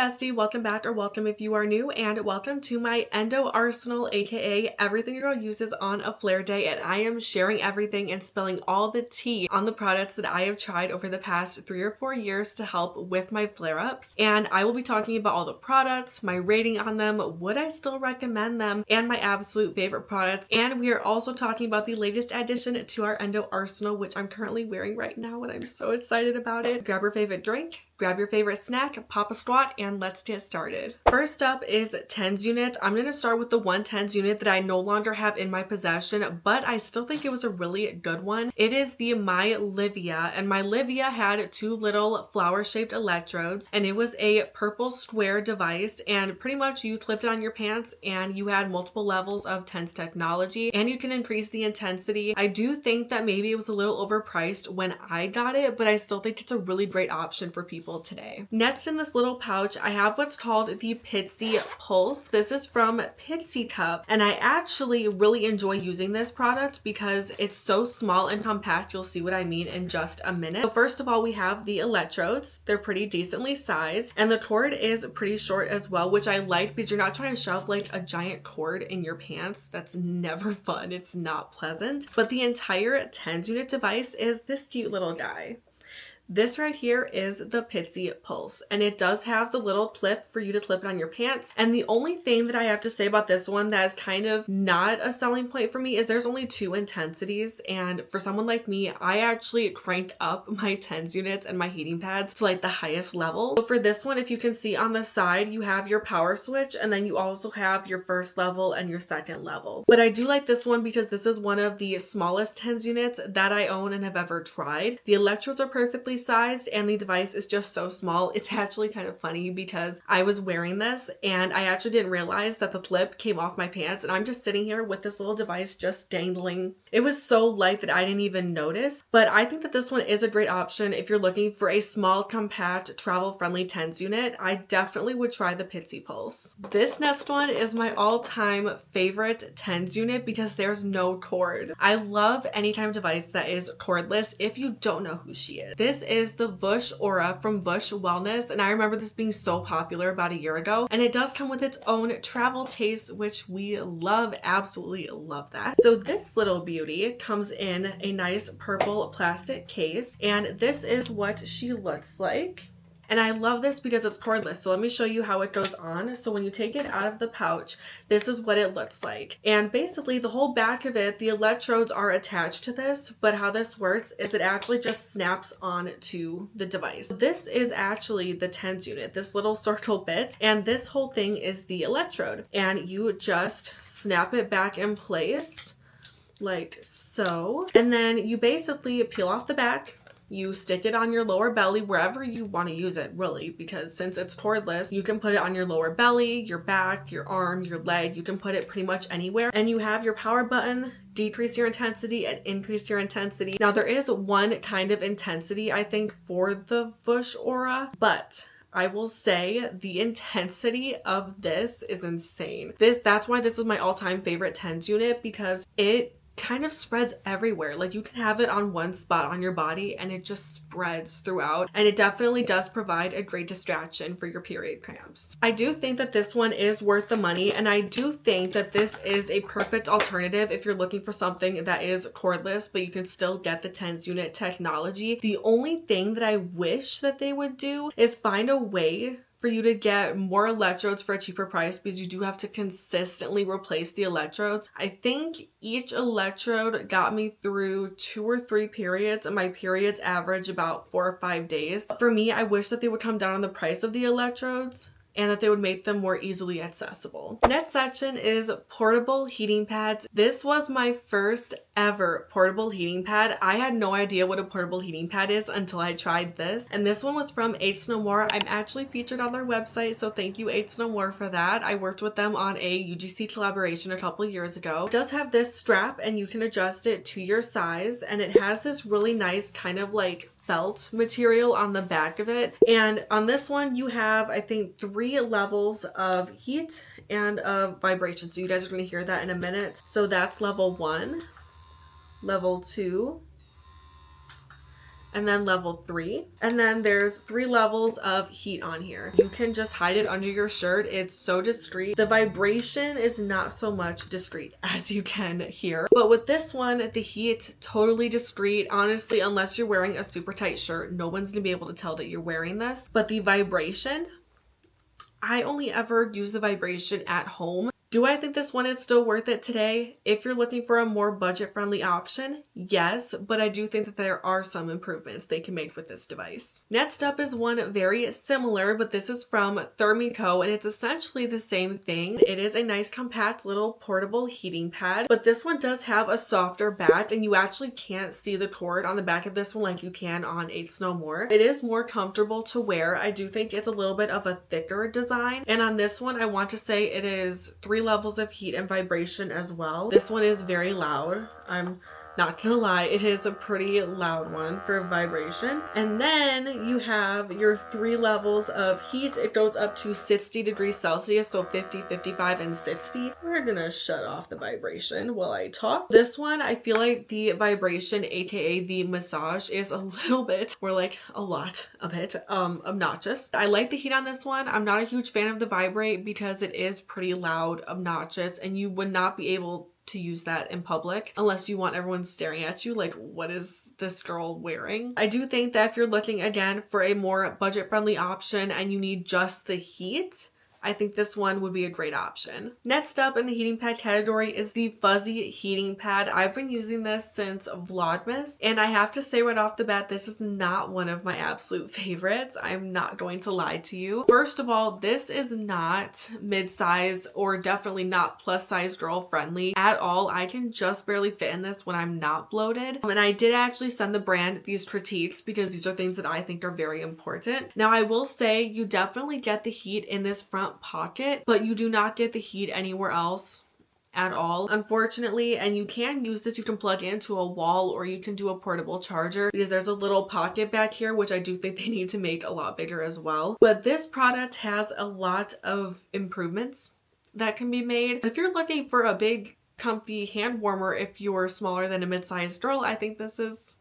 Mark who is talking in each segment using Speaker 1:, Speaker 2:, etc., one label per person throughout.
Speaker 1: bestie, welcome back or welcome if you are new, and welcome to my Endo Arsenal, aka everything your girl uses on a flare day. And I am sharing everything and spilling all the tea on the products that I have tried over the past 3 or 4 years to help with my flare-ups. And I will be talking about all the products, my rating on them, would I still recommend them, and my absolute favorite products. And we are also talking about the latest addition to our Endo Arsenal, which I'm currently wearing right now, and I'm so excited about it. Grab your favorite drink, grab your favorite snack, pop a squat, and let's get started. First up is TENS units. I'm going to start with the one TENS unit that I no longer have in my possession, but I still think it was a really good one. It is the My Livia, and My Livia had 2 little flower-shaped electrodes, and it was a purple square device, and pretty much you clipped it on your pants, and you had multiple levels of TENS technology, and you can increase the intensity. I do think that maybe it was a little overpriced when I got it, but I still think it's a really great option for people today. Next in this little pouch, I have what's called the Pitsy Pulse. This is from Pitsy Cup, and I actually really enjoy using this product because it's so small and compact. You'll see what I mean in just a minute. So first of all, we have the electrodes. They're pretty decently sized, and the cord is pretty short as well, which I like because you're not trying to shove like a giant cord in your pants. That's never fun. It's not pleasant. But the entire TENS unit device is this cute little guy. This right here is the Pitsy Pulse, and it does have the little clip for you to clip it on your pants. And the only thing that I have to say about this one that is kind of not a selling point for me is there's only 2 intensities, and for someone like me, I actually crank up my TENS units and my heating pads to like the highest level. So for this one, if you can see on the side, you have your power switch, and then you also have your first level and your second level. But I do like this one because this is one of the smallest TENS units that I own and have ever tried. The electrodes are perfectly sized, and the device is just so small. It's actually kind of funny because I was wearing this and I actually didn't realize that the clip came off my pants, and I'm just sitting here with this little device just dangling. It was so light that I didn't even notice, but I think that this one is a great option if you're looking for a small, compact, travel-friendly TENS unit. I definitely would try the Pitsy Pulse. This next one is my all-time favorite TENS unit because there's no cord. I love anytime device that is cordless if you don't know who she is. This is the Vush Aura from Vush Wellness, and I remember this being so popular about a year ago, and it does come with its own travel case, which we love, absolutely love that. So this little beauty comes in a nice purple plastic case, and this is what she looks like. And I love this because it's cordless. So let me show you how it goes on. So when you take it out of the pouch, this is what it looks like. And basically the whole back of it, the electrodes are attached to this, but how this works is it actually just snaps on to the device. This is actually the TENS unit, this little circle bit, and this whole thing is the electrode. And you just snap it back in place like so. And then you basically peel off the back. You stick it on your lower belly, wherever you want to use it, really, because since it's cordless, you can put it on your lower belly, your back, your arm, your leg. You can put it pretty much anywhere. And you have your power button, decrease your intensity and increase your intensity. Now, there is one kind of intensity, I think, for the Vush Aura, but I will say the intensity of this is insane. That's why this is my all-time favorite TENS unit, because it kind of spreads everywhere. Like you can have it on one spot on your body and it just spreads throughout, and it definitely does provide a great distraction for your period cramps. I do think that this one is worth the money, and I do think that this is a perfect alternative if you're looking for something that is cordless but you can still get the TENS unit technology. The only thing that I wish that they would do is find a way for you to get more electrodes for a cheaper price, because you do have to consistently replace the electrodes. I think each electrode got me through 2 or 3 periods, and my periods average about 4 or 5 days. For me, I wish that they would come down on the price of the electrodes and that they would make them more easily accessible. Next section is portable heating pads. This was my first ever portable heating pad. I had no idea what a portable heating pad is until I tried this. And this one was from Eights No More. I'm actually featured on their website, so thank you Eights No More for that. I worked with them on a UGC collaboration a couple years ago. It does have this strap and you can adjust it to your size, and it has this really nice kind of like felt material on the back of it. And on this one, you have, I think, 3 levels of heat and of vibration. So you guys are going to hear that in a minute. So that's level 1, level 2, and then level 3. And then there's 3 levels of heat on here. You can just hide it under your shirt. It's so discreet. The vibration is not so much discreet as you can hear. But with this one, the heat, totally discreet. Honestly, unless you're wearing a super tight shirt, no one's gonna be able to tell that you're wearing this. But the vibration, I only ever use the vibration at home. Do I think this one is still worth it today? If you're looking for a more budget-friendly option, yes, but I do think that there are some improvements they can make with this device. Next up is one very similar, but this is from Thermico, and it's essentially the same thing. It is a nice compact little portable heating pad, but this one does have a softer back, and you actually can't see the cord on the back of this one like you can on Eights No More. It is more comfortable to wear. I do think it's a little bit of a thicker design, and on this one, I want to say it is 3 levels of heat and vibration as well. This one is very loud. I'm not gonna lie, it is a pretty loud one for vibration. And then you have your 3 levels of heat. It goes up to 60 degrees Celsius, so 50, 55, and 60. We're gonna shut off the vibration while I talk. This one, I feel like the vibration, aka the massage, is a little bit, or like a lot of it, obnoxious. I like the heat on this one. I'm not a huge fan of the vibrate because it is pretty loud, obnoxious, and you would not be able to use that in public unless you want everyone staring at you like, what is this girl wearing? I do think that if you're looking again for a more budget-friendly option and you need just the heat, I think this one would be a great option. Next up in the heating pad category is the fuzzy heating pad. I've been using this since Vlogmas, and I have to say right off the bat, this is not one of my absolute favorites. I'm not going to lie to you. First of all, this is not mid-size or definitely not plus-size girl friendly at all. I can just barely fit in this when I'm not bloated. And I did actually send the brand these critiques because these are things that I think are very important. Now, I will say you definitely get the heat in this front pocket, but you do not get the heat anywhere else at all, unfortunately. And you can use this, you can plug into a wall or you can do a portable charger because there's a little pocket back here, which I do think they need to make a lot bigger as well. But this product has a lot of improvements that can be made. If you're looking for a big comfy hand warmer, if you're smaller than a mid-sized girl, I think this is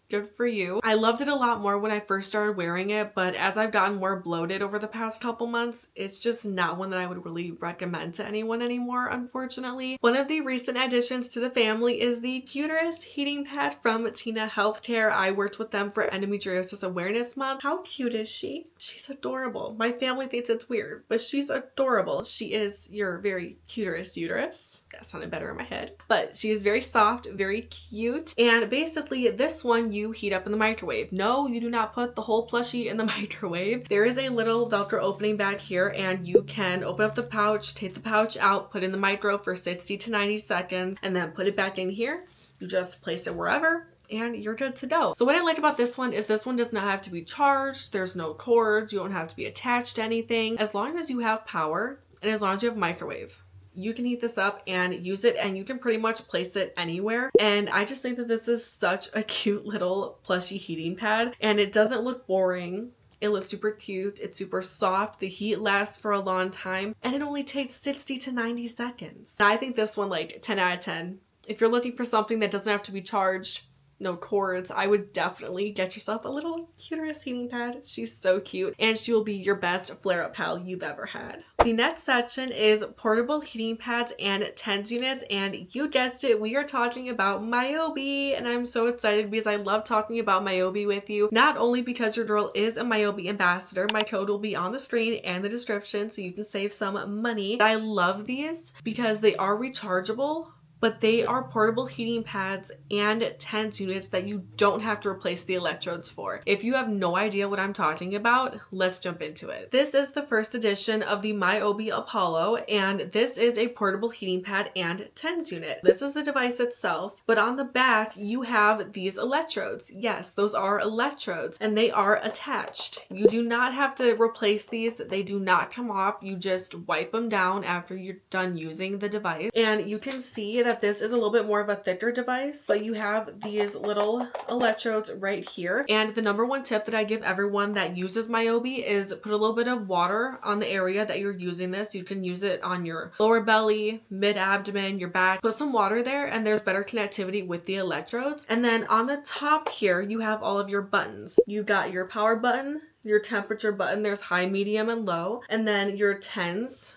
Speaker 1: good for you. I loved it a lot more when I first started wearing it, but as I've gotten more bloated over the past couple months, it's just not one that I would really recommend to anyone anymore, unfortunately. One of the recent additions to the family is the Cuterus heating pad from Tina Healthcare. I worked with them for Endometriosis Awareness Month. How cute is she? She's adorable. My family thinks it's weird, but she's adorable. She is your very Cuterus uterus. That sounded better in my head. But she is very soft, very cute, and basically this one you heat up in the microwave. No, you do not put the whole plushie in the microwave. There is a little Velcro opening back here, and you can open up the pouch, take the pouch out, put in the micro for 60 to 90 seconds, and then put it back in here. You just place it wherever, and you're good to go. So what I like about this one is this one does not have to be charged. There's no cords. You don't have to be attached to anything. As long as you have power and as long as you have a microwave, you can heat this up and use it, and you can pretty much place it anywhere. And I just think that this is such a cute little plushy heating pad, and it doesn't look boring. It looks super cute. It's super soft. The heat lasts for a long time, and it only takes 60 to 90 seconds. I think this one, like 10 out of 10. If you're looking for something that doesn't have to be charged, no cords, I would definitely get yourself a little Cuterus heating pad. She's so cute, and she will be your best flare-up pal you've ever had. The next section is portable heating pads and TENS units, and you guessed it, we are talking about Myobi, and I'm so excited because I love talking about Myobi with you, not only because your girl is a Myobi ambassador. My code will be on the screen and the description so you can save some money. I love these because they are rechargeable, but they are portable heating pads and TENS units that you don't have to replace the electrodes for. If you have no idea what I'm talking about, let's jump into it. This is the first edition of the Myobi Apollo, and this is a portable heating pad and TENS unit. This is the device itself, but on the back you have these electrodes. Yes, those are electrodes, and they are attached. You do not have to replace these. They do not come off. You just wipe them down after you're done using the device, and you can see that that this is a little bit more of a thicker device, but you have these little electrodes right here. And the number one tip that I give everyone that uses Myobi is put a little bit of water on the area that you're using this. You can use it on your lower belly, mid-abdomen, your back. Put some water there and there's better connectivity with the electrodes. And then on the top here, you have all of your buttons. You got your power button, your temperature button, there's high, medium, and low, and then your tens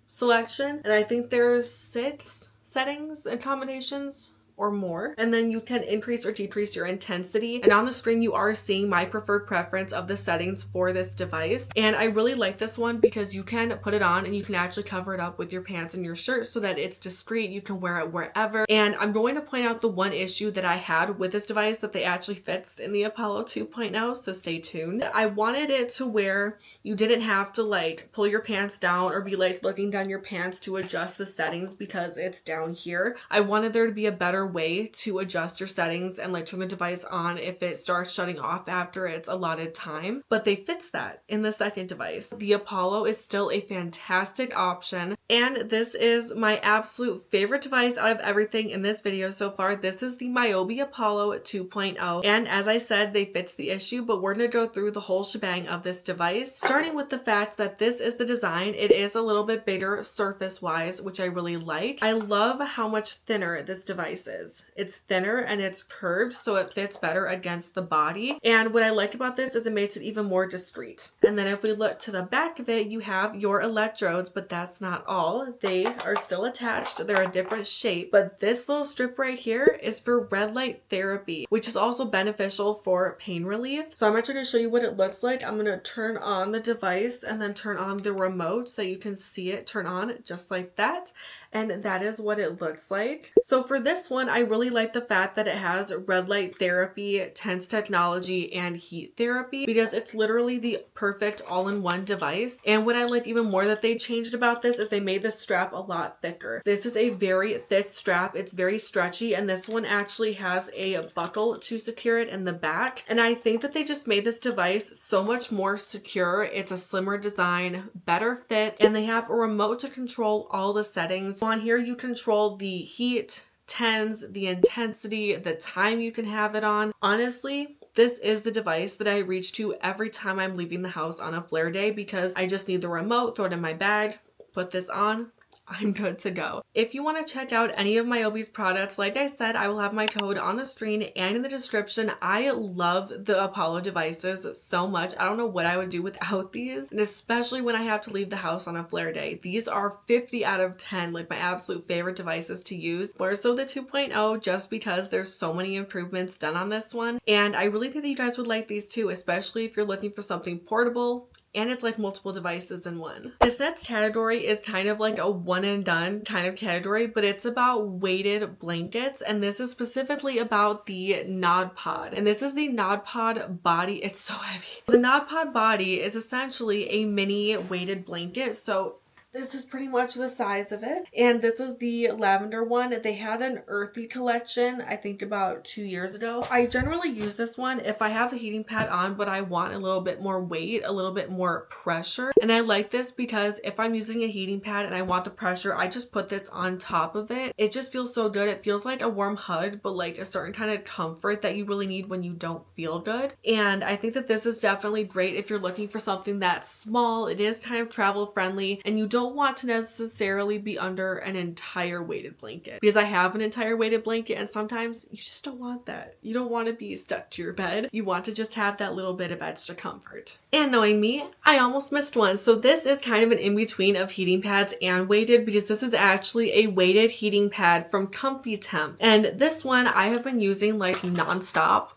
Speaker 1: selection. And I think there's 6 settings and combinations or more, and then you can increase or decrease your intensity. And on the screen you are seeing my preferred preference of the settings for this device, and I really like this one because you can put it on and you can actually cover it up with your pants and your shirt so that it's discreet. You can wear it wherever. And I'm going to point out the one issue that I had with this device that they actually fixed in the Apollo 2.0, so stay tuned. I wanted it to where you didn't have to like pull your pants down or be like looking down your pants to adjust the settings because it's down here. I wanted there to be a better way to adjust your settings and like turn the device on if it starts shutting off after its allotted time, but they fixed that in the second device. The Apollo is still a fantastic option, and this is my absolute favorite device out of everything in this video so far. This is the Myobi Apollo 2.0, and as I said, they fixed the issue, but we're gonna go through the whole shebang of this device, starting with the fact that this is the design. It is a little bit bigger surface wise, which I really like. I love how much thinner this device is. It's thinner and it's curved, so it fits better against the body. And what I like about this is it makes it even more discreet. And then if we look to the back of it, you have your electrodes, but that's not all. They are still attached. They're a different shape, but this little strip right here is for red light therapy, which is also beneficial for pain relief. So I'm actually going to show you what it looks like. I'm going to turn on the device and then turn on the remote so you can see it turn on just like that. And that is what it looks like. So for this one, I really like the fact that it has red light therapy, tense technology, and heat therapy, because it's literally the perfect all-in-one device. And what I like even more that they changed about this is they made the strap a lot thicker. This is a very thick strap. It's very stretchy, and this one actually has a buckle to secure it in the back. And I think that they just made this device so much more secure. It's a slimmer design, better fit, and they have a remote to control all the settings. On here you control the heat, tens, the intensity, the time you can have it on. Honestly, this is the device that I reach to every time I'm leaving the house on a flare day, because I just need the remote, throw it in my bag, put this on, I'm good to go. If you want to check out any of Myobi's products, like I said, I will have my code on the screen and in the description. I love the Apollo devices so much. I don't know what I would do without these, and especially when I have to leave the house on a flare day. These are 50 out of 10, like my absolute favorite devices to use. More so the 2.0, just because there's so many improvements done on this one. And I really think that you guys would like these too, especially if you're looking for something portable, and it's like multiple devices in one. This next category is kind of like a one and done kind of category, but it's about weighted blankets, and this is specifically about the Nod Pod. And this is the Nod Pod body. It's so heavy. The Nod Pod body is essentially a mini weighted blanket. So this is pretty much the size of it. And this is the lavender one. They had an earthy collection, I think about 2 years ago. I generally use this one if I have a heating pad on, but I want a little bit more weight, a little bit more pressure. And I like this because if I'm using a heating pad and I want the pressure, I just put this on top of it. It just feels so good. It feels like a warm hug, but like a certain kind of comfort that you really need when you don't feel good. And I think that this is definitely great if you're looking for something that's small. It is kind of travel friendly, and you don't want to necessarily be under an entire weighted blanket, because I have an entire weighted blanket and sometimes you just don't want that. You don't want to be stuck to your bed. You want to just have that little bit of extra comfort. And knowing me, I almost missed one. So this is kind of an in-between of heating pads and weighted, because this is actually a weighted heating pad from Comfy Temp. And this one I have been using like nonstop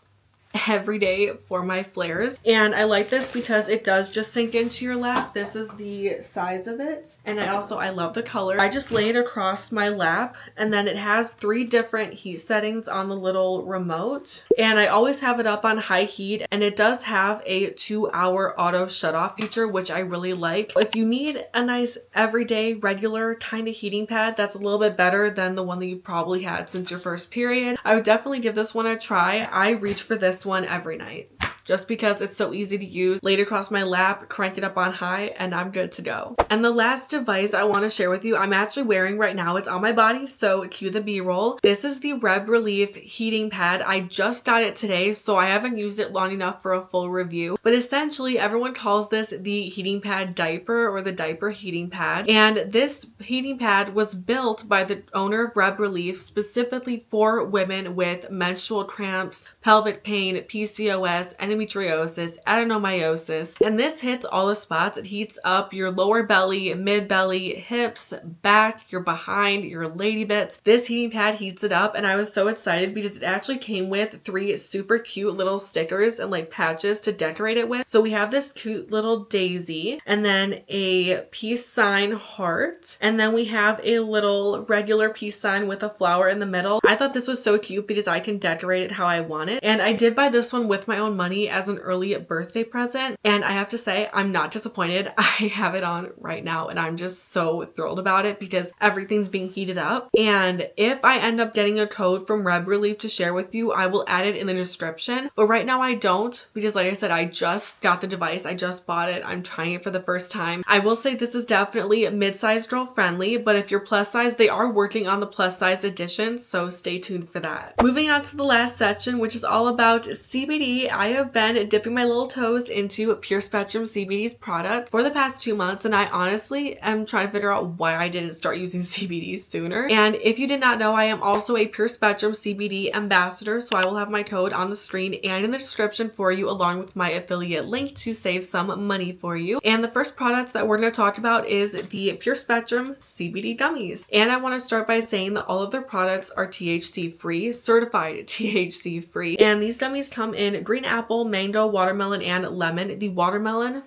Speaker 1: every day for my flares, and I like this because it does just sink into your lap. This is the size of it, and I love the color. I just lay it across my lap, and then it has 3 different heat settings on the little remote, and I always have it up on high heat, and it does have a 2-hour auto shut off feature, which I really like. If you need a nice everyday regular kind of heating pad that's a little bit better than the one that you've probably had since your first period, I would definitely give this one a try. I reach for this one every night. just because it's so easy to use. Lay it across my lap, crank it up on high, and I'm good to go. And the last device I want to share with you, I'm actually wearing right now. It's on my body, so cue the B-roll. This is the Reb Relief heating pad. I just got it today, so I haven't used it long enough for a full review. But essentially, everyone calls this the heating pad diaper or the diaper heating pad. And this heating pad was built by the owner of Reb Relief specifically for women with menstrual cramps, pelvic pain, PCOS, endometriosis, adenomyosis. And this hits all the spots. It heats up your lower belly, mid belly, hips, back, your behind, your lady bits. This heating pad heats it up, and I was so excited because it actually came with 3 super cute little stickers and like patches to decorate it with. So we have this cute little daisy, and then a peace sign heart, and then we have a little regular peace sign with a flower in the middle. I thought this was so cute because I can decorate it how I want it, and I did buy this one with my own money as an early birthday present, and I have to say I'm not disappointed. I have it on right now, and I'm just so thrilled about it because everything's being heated up. And if I end up getting a code from Reb Relief to share with you, I will add it in the description. But right now I don't, because like I said, I just got the device. I just bought it. I'm trying it for the first time. I will say this is definitely mid-sized girl friendly, but if you're plus size, they are working on the plus size edition, so stay tuned for that. Moving on to the last section, which is all about CBD. I have been dipping my little toes into Pure Spectrum CBD's product for the past 2 months, and I honestly am trying to figure out why I didn't start using CBD sooner. And if you did not know, I am also a Pure Spectrum CBD ambassador, so I will have my code on the screen and in the description for you, along with my affiliate link to save some money for you. And the first product that we're going to talk about is the Pure Spectrum CBD gummies. And I want to start by saying that all of their products are THC free, certified THC free. And these gummies come in green apple, mango, watermelon, and lemon. The watermelon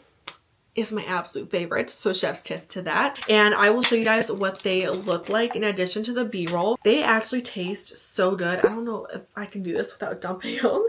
Speaker 1: is my absolute favorite, so chef's kiss to that. And I will show you guys what they look like in addition to the B-roll. They actually taste so good. I don't know if I can do this without dumping them,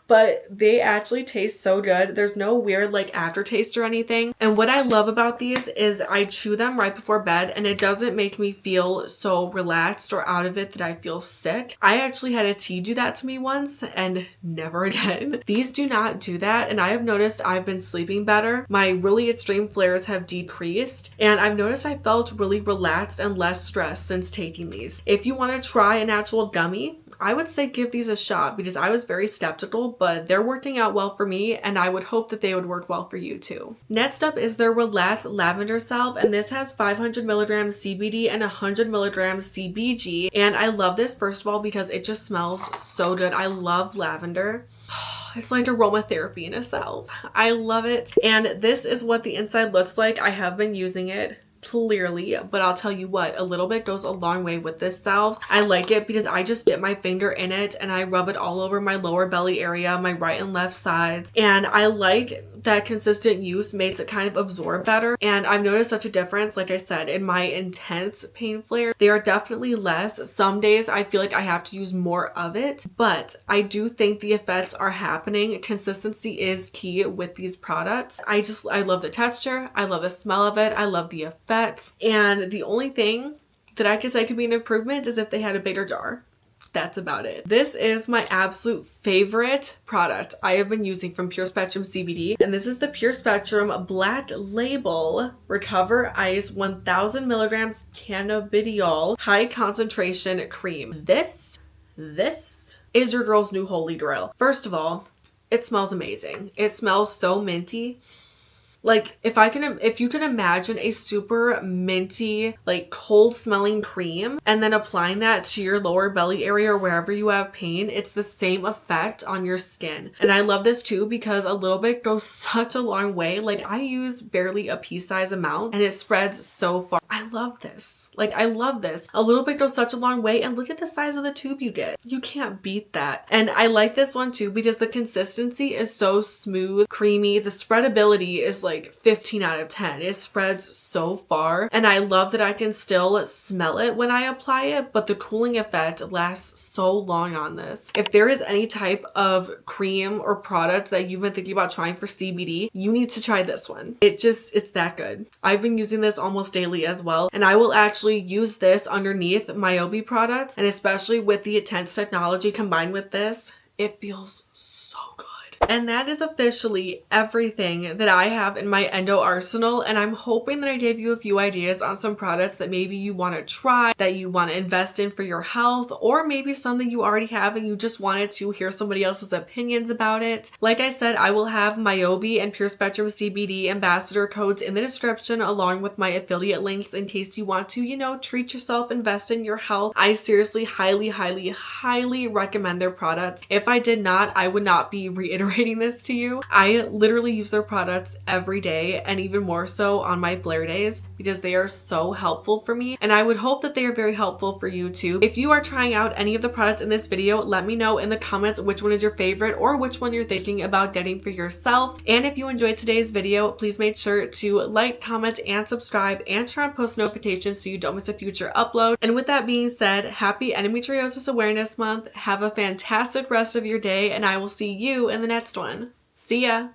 Speaker 1: but they actually taste so good. There's no weird like aftertaste or anything. And what I love about these is I chew them right before bed, and it doesn't make me feel so relaxed or out of it that I feel sick. I actually had a tea do that to me once and never again. These do not do that, and I have noticed I've been sleeping better. My really extreme flares have decreased, and I've noticed I felt really relaxed and less stressed since taking these. If you want to try an actual gummy, I would say give these a shot because I was very skeptical, but they're working out well for me, and I would hope that they would work well for you too. Next up is their Relax Lavender Salve, and this has 500 milligrams CBD and 100 milligrams CBG. And I love this, first of all, because it just smells so good. I love lavender. It's like aromatherapy in a salve. I love it. And this is what the inside looks like. I have been using it clearly, but I'll tell you what, a little bit goes a long way with this salve. I like it because I just dip my finger in it and I rub it all over my lower belly area, my right and left sides, and I like that consistent use makes it kind of absorb better. And I've noticed such a difference, like I said, in my intense pain flare. They are definitely less. Some days I feel like I have to use more of it, but I do think the effects are happening. Consistency is key with these products. I love the texture. I love the smell of it. I love the effects. And the only thing that I could say could be an improvement is if they had a bigger jar. That's about it. This is my absolute favorite product I have been using from Pure Spectrum CBD, and this is the Pure Spectrum Black Label Recover Ice 1000 milligrams cannabidiol high concentration cream. This is your girl's new holy grail. First of all, it smells amazing. It smells so minty. Like if you can imagine a super minty, like cold smelling cream and then applying that to your lower belly area or wherever you have pain, it's the same effect on your skin. And I love this too because a little bit goes such a long way. Like I use barely a pea size amount and it spreads so far. I love this. Like I love this. A little bit goes such a long way, and look at the size of the tube you get. You can't beat that. And I like this one too because the consistency is so smooth, creamy. The spreadability is like 15 out of 10. It spreads so far, and I love that I can still smell it when I apply it, but the cooling effect lasts so long on this. If there is any type of cream or product that you've been thinking about trying for CBD, you need to try this one. It's that good. I've been using this almost daily as well, and I will actually use this underneath my OB products, and especially with the Intense technology combined with this, it feels so good. And that is officially everything that I have in my endo arsenal, and I'm hoping that I gave you a few ideas on some products that maybe you want to try, that you want to invest in for your health, or maybe something you already have and you just wanted to hear somebody else's opinions about it. Like I said, I will have Myobi and Pure Spectrum CBD ambassador codes in the description along with my affiliate links in case you want to, you know, treat yourself, invest in your health. I seriously highly recommend their products. If I did not, I would not be reiterating this to you. I literally use their products every day, and even more so on my flare days, because they are so helpful for me, and I would hope that they are very helpful for you too. If you are trying out any of the products in this video, let me know in the comments which one is your favorite or which one you're thinking about getting for yourself. And if you enjoyed today's video, please make sure to like, comment, and subscribe, and turn on post notifications so you don't miss a future upload. And with that being said, happy Endometriosis Awareness Month. Have a fantastic rest of your day, and I will see you in the next one. See ya!